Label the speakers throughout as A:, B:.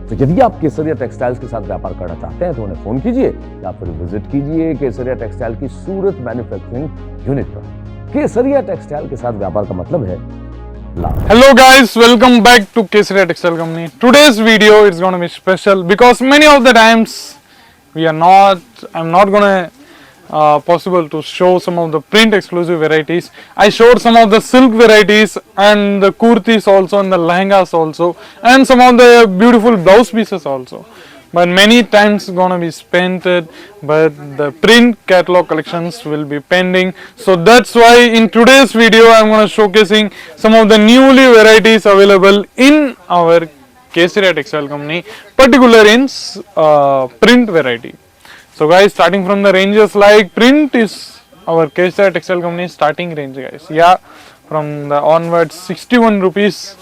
A: तो यदि आप केसरिया टेक्सटाइल्स के साथ व्यापार करना चाहते हैं तो उन्हें फोन कीजिए या फिर विजिट कीजिए केसरिया टेक्सटाइल की सूरत मैन्युफैक्चरिंग यूनिट पर। केसरिया टेक्सटाइल के साथ व्यापार का मतलब है लाभ।
B: Hello guys, welcome back to Kesaria Textile Company. Today's video is going to be special because many of the times I'm not going to possible to show some of the print exclusive varieties. I showed some of the silk varieties and the kurtis also and the lehengas also and some of the beautiful blouse pieces also. But many times gonna be spent, but the print catalog collections will be pending. So that's why in today's video I'm gonna showcasing some of the newly varieties available in our Kesaria Textile Company, particular in print variety. So guys, starting from the ranges like print is our Kesaria Textile Company starting range guys. Yeah, from the onwards 61 rupees,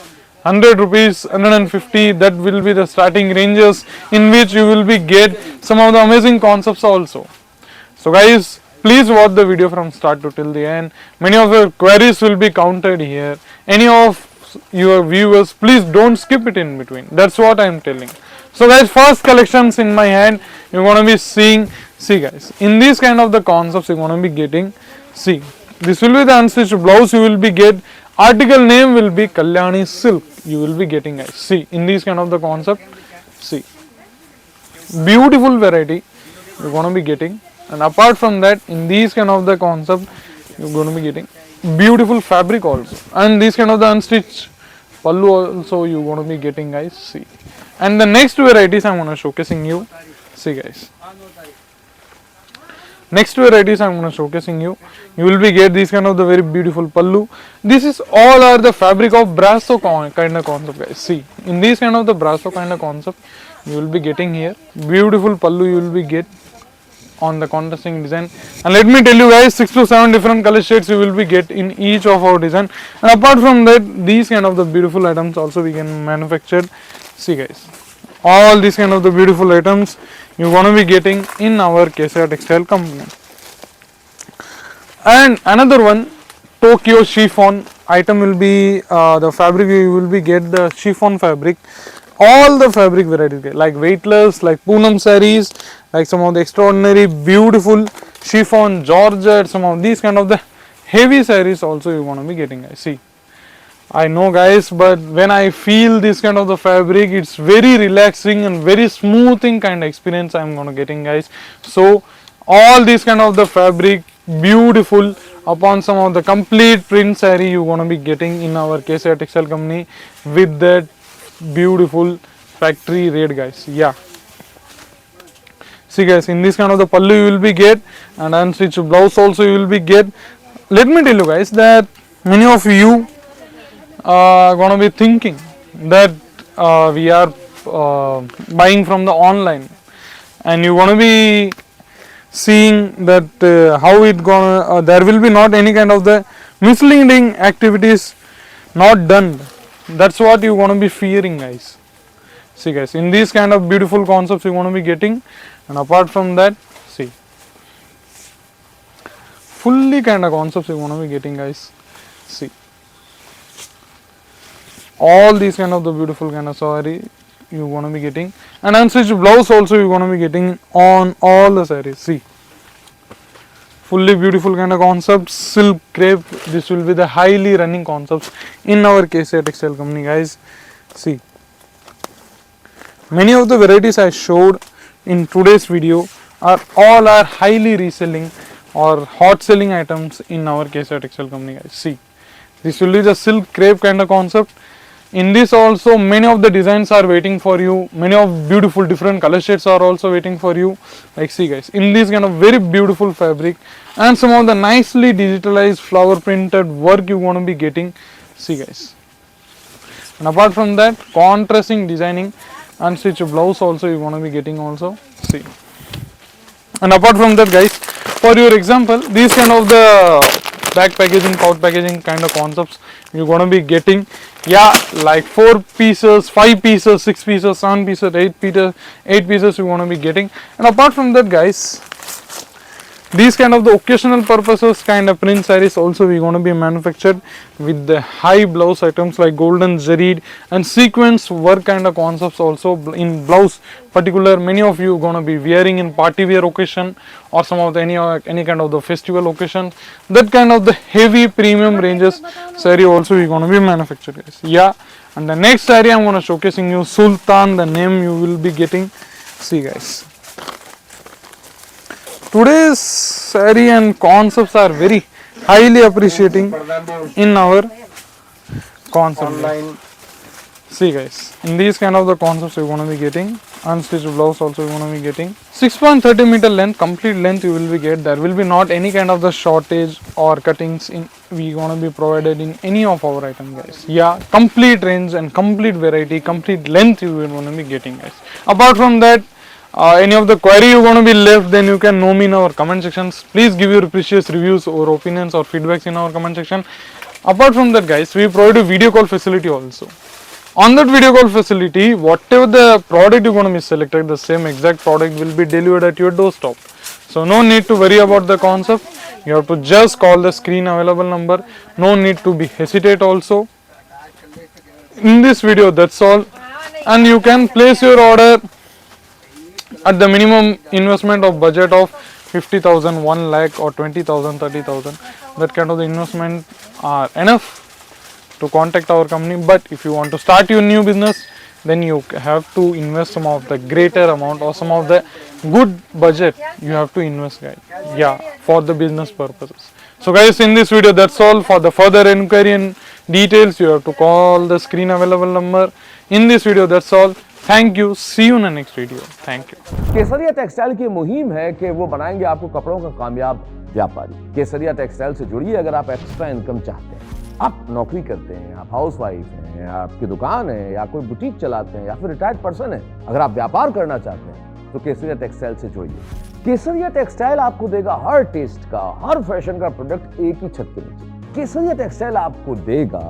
B: 100 rupees, 150, that will be the starting ranges in which you will be get some of the amazing concepts also. So guys, please watch the video from start to till the end. Many of your queries will be counted here. Any of your viewers, please don't skip it in between. That's what I am telling. So guys, first collections in my hand, you're going to be seeing, see guys, in these kind of the concepts you're going to be getting, see, this will be the unstitched blouse, you will be get, article name will be Kalyani Silk, you will be getting guys, see, in these kind of the concept, see, beautiful variety you're going to be getting, and apart from that, in these kind of the concept, you're going to be getting beautiful fabric also, and these kind of the unstitched pallu also you're going to be getting guys, see. And the next varieties I'm going to showcasing you, see guys, next varieties I'm going to showcasing you, you will be get these kind of the very beautiful pallu. This is all are the fabric of brasso kind of concept guys, see, in these kind of the brasso kind of concept you will be getting here, beautiful pallu you will be get on the contrasting design, and let me tell you guys, 6 to 7 different color shades you will be get in each of our design, and apart from that these kind of the beautiful items also we can manufacture. See guys, all these kind of the beautiful items you're going to be getting in our Kesaria Textile Company. And another one, Tokyo chiffon item will be the fabric you will be get the chiffon fabric, all the fabric varieties like weightless, like Poonam sarees, like some of the extraordinary beautiful chiffon, georgette, some of these kind of the heavy sarees also you're going to be getting. I see, I know guys, but when I feel this kind of the fabric, it's very relaxing and very smoothing kind of experience I'm gonna getting guys. So all these kind of the fabric, beautiful upon some of the complete print saree you're gonna be getting in our Kesaria Textile Company with that beautiful factory red guys. Yeah. See guys, in this kind of the pallu you will be get, and unstitched blouse also you will be get. Let me tell you guys that many of you going to be thinking that we are buying from the online, and you going to be seeing that how it gonna there will be not any kind of the misleading activities not done. That's what you going to be fearing guys. See guys, in these kind of beautiful concepts you going to be getting, and apart from that, see, fully kind of concepts you going to be getting guys. See, all these kind of the beautiful kind of saree you're going to be getting, and unstitched blouse also you're going to be getting on all the sarees. See, fully beautiful kind of concepts, silk crepe, this will be the highly running concepts in our Kesaria Textile Company guys. See, many of the varieties I showed in today's video are all are highly reselling or hot selling items in our Kesaria Textile Company guys. See, this will be the silk crepe kind of concept. In this also many of the designs are waiting for you, many of beautiful different color shades are also waiting for you. Like see guys, in this kind of very beautiful fabric and some of the nicely digitalized flower printed work you want to be getting. See guys, and apart from that, contrasting designing and stitch blouse also you want to be getting also. See, and apart from that guys, for your example, these kind of the back packaging, pouch packaging kind of concepts you're going to be getting. Yeah, like 4 pieces, 5 pieces, 6 pieces, 7 pieces, 8 pieces you want to be getting. And apart from that guys, these kind of the occasional purposes kind of print sarees also we going to be manufactured with the high blouse items like golden zaried and sequence work kind of concepts also in blouse. Particular many of you going to be wearing in party wear occasion or some of the any kind of the festival occasion, that kind of the heavy premium ranges saree also we going to be manufactured, guys. Yeah, and the next saree I'm going to showcasing you Sultan, the name you will be getting. See guys, today's saree and concepts are very highly appreciating in our concept. See guys, in these kind of the concepts you're going to be getting unstitched blouse also you're going to be getting 6.30 meter length, complete length you will be get. There will be not any kind of the shortage or cuttings in we going to be provided in any of our item, guys. Yeah, complete range and complete variety, complete length you will going to be getting, guys. Apart from that, any of the query you going to be left, then you can know me in our comment sections. Please give your precious reviews or opinions or feedbacks in our comment section. Apart from that, guys, we provide a video call facility also. On that video call facility, whatever the product you're going to be selected, the same exact product will be delivered at your doorstep. So no need to worry about the concept. You have to just call the screen available number. No need to be hesitate also. In this video, that's all. And you can place your order at the minimum investment of budget of 50,000, 1 lakh or 20,000, 30,000. That kind of the investment are enough to contact our company. But if you want to start your new business, then you have to invest some of the greater amount or some of the good budget you have to invest, guys. Yeah, for the business purposes. So guys, in this video that's all. For the further inquiry and details you have to call the screen available number. In this video that's all. Thank you. See you in the next video. Thank you.
A: Kesariya textile की मुहिम है कि वो बनाएंगे आपको कपड़ों का कामयाब व्यापारी। केसरिया टेक्सटाइल से जुड़िए अगर आप एक्स्ट्रा इनकम चाहते हैं। आप नौकरी करते हैं, आप हाउस वाइफ हैं, आपकी दुकान है या कोई बुटीक चलाते हैं या फिर रिटायर्ड पर्सन है, अगर आप व्यापार करना चाहते हैं तो केसरिया टेक्सटाइल से जुड़िए। केसरिया टेक्सटाइल आपको देगा हर टेस्ट का, हर फैशन का प्रोडक्ट एक ही छत के नीचे। केसरिया टेक्सटाइल आपको देगा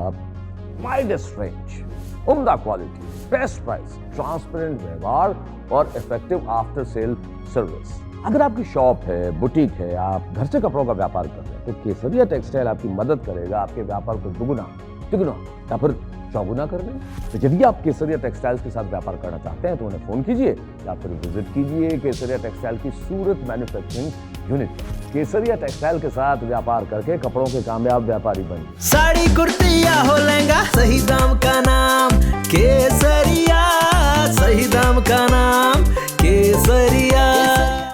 A: वाइडेस्ट रेंज, उम्दा क्वालिटी, बेस्ट प्राइस, ट्रांसपेरेंट व्यवहार और इफेक्टिव आफ्टर सेल सर्विस। अगर आपकी शॉप है, बुटीक है, आप घर से कपड़ों का व्यापार कर रहे हैं तो केसरिया टेक्सटाइल आपकी मदद करेगा आपके व्यापार को दुगुना, तिगुना या फिर चौगुना करने। तो यदि आप केसरिया टेक्सटाइल्स के साथ व्यापार करना चाहते हैं तो उन्हें फोन कीजिए या फिर विजिट कीजिए केसरिया टेक्सटाइल की सूरत मैन्युफैक्चरिंग यूनिट। केसरिया टेक्सटाइल के साथ व्यापार करके कपड़ों के कामयाब व्यापारी बनिए।
C: साड़ी कुर्ती या हो लहंगा, सही दाम का नाम केसरिया, सही दाम का नाम केसरिया।